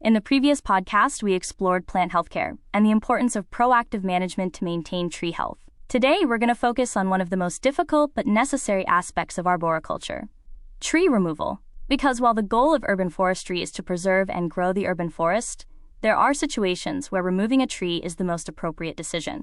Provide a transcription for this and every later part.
In the previous podcast, we explored plant healthcare and the importance of proactive management to maintain tree health. Today, we're going to focus on one of the most difficult but necessary aspects of arboriculture: tree removal. Because while the goal of urban forestry is to preserve and grow the urban forest, there are situations where removing a tree is the most appropriate decision.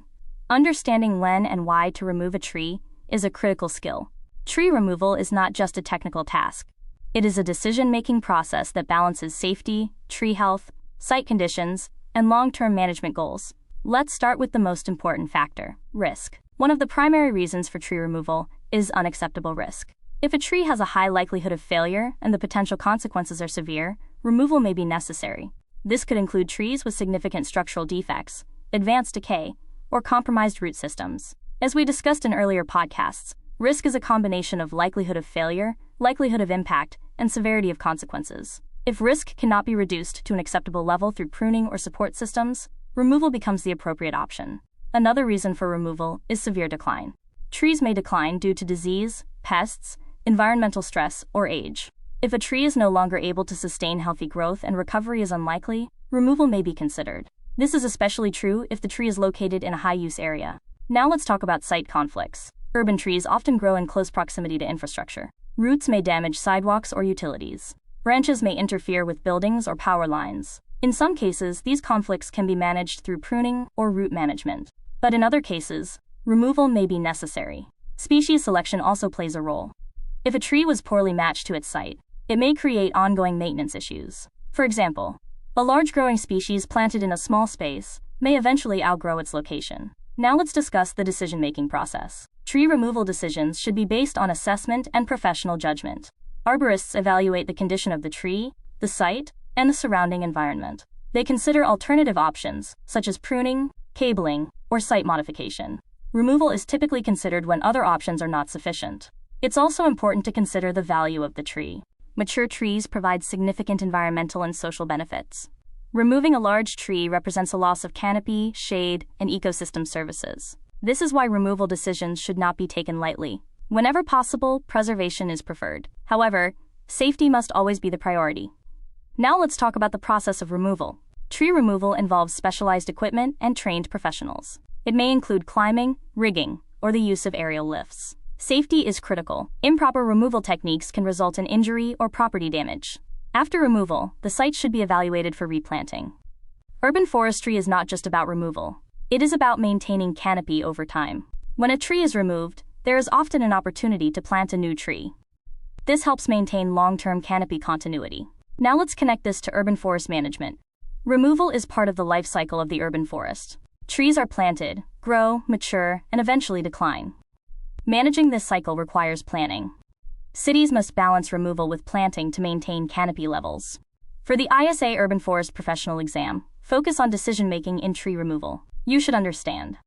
Understanding when and why to remove a tree is a critical skill. Tree removal is not just a technical task. It is a decision-making process that balances safety, tree health, site conditions, and long-term management goals. Let's start with the most important factor: risk. One of the primary reasons for tree removal is unacceptable risk. If a tree has a high likelihood of failure and the potential consequences are severe, removal may be necessary. This could include trees with significant structural defects, advanced decay, or compromised root systems. As we discussed in earlier podcasts, risk is a combination of likelihood of failure, likelihood of impact, and severity of consequences. If risk cannot be reduced to an acceptable level through pruning or support systems, removal becomes the appropriate option. Another reason for removal is severe decline. Trees may decline due to disease, pests, environmental stress, or age. If a tree is no longer able to sustain healthy growth and recovery is unlikely, removal may be considered. This is especially true if the tree is located in a high-use area. Now let's talk about site conflicts. Urban trees often grow in close proximity to infrastructure. Roots may damage sidewalks or utilities. Branches may interfere with buildings or power lines. In some cases, these conflicts can be managed through pruning or root management. But in other cases, removal may be necessary. Species selection also plays a role. If a tree was poorly matched to its site, it may create ongoing maintenance issues. For example, a large growing species planted in a small space may eventually outgrow its location. Now let's discuss the decision-making process. Tree removal decisions should be based on assessment and professional judgment. Arborists evaluate the condition of the tree, the site, and the surrounding environment. They consider alternative options, such as pruning, cabling, or site modification. Removal is typically considered when other options are not sufficient. It's also important to consider the value of the tree. Mature trees provide significant environmental and social benefits. Removing a large tree represents a loss of canopy, shade, and ecosystem services. This is why removal decisions should not be taken lightly. Whenever possible, preservation is preferred. However, safety must always be the priority. Now let's talk about the process of removal. Tree removal involves specialized equipment and trained professionals. It may include climbing, rigging, or the use of aerial lifts. Safety is critical. Improper removal techniques can result in injury or property damage. After removal, the site should be evaluated for replanting. Urban forestry is not just about removal. It is about maintaining canopy over time. When a tree is removed, there is often an opportunity to plant a new tree. This helps maintain long-term canopy continuity. Now let's connect this to urban forest management. Removal is part of the life cycle of the urban forest. Trees are planted, grow, mature, and eventually decline. Managing this cycle requires planning. Cities must balance removal with planting to maintain canopy levels. For the ISA Urban Forest Professional Exam, focus on decision-making in tree removal. You should understand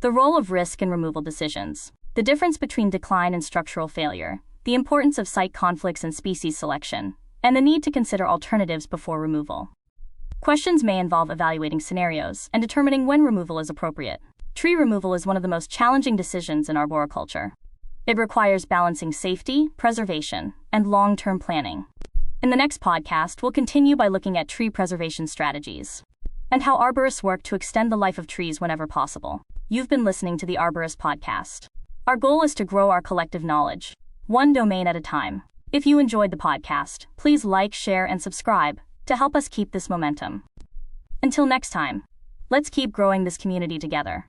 the role of risk in removal decisions, the difference between decline and structural failure, the importance of site conflicts and species selection, and the need to consider alternatives before removal. Questions may involve evaluating scenarios and determining when removal is appropriate. Tree removal is one of the most challenging decisions in arboriculture. It requires balancing safety, preservation, and long-term planning. In the next podcast, we'll continue by looking at tree preservation strategies and how arborists work to extend the life of trees whenever possible. You've been listening to the Arborist-podcast. Our goal is to grow our collective knowledge, one domain at a time. If you enjoyed the podcast, please like, share, and subscribe to help us keep this momentum. Until next time, let's keep growing this community together.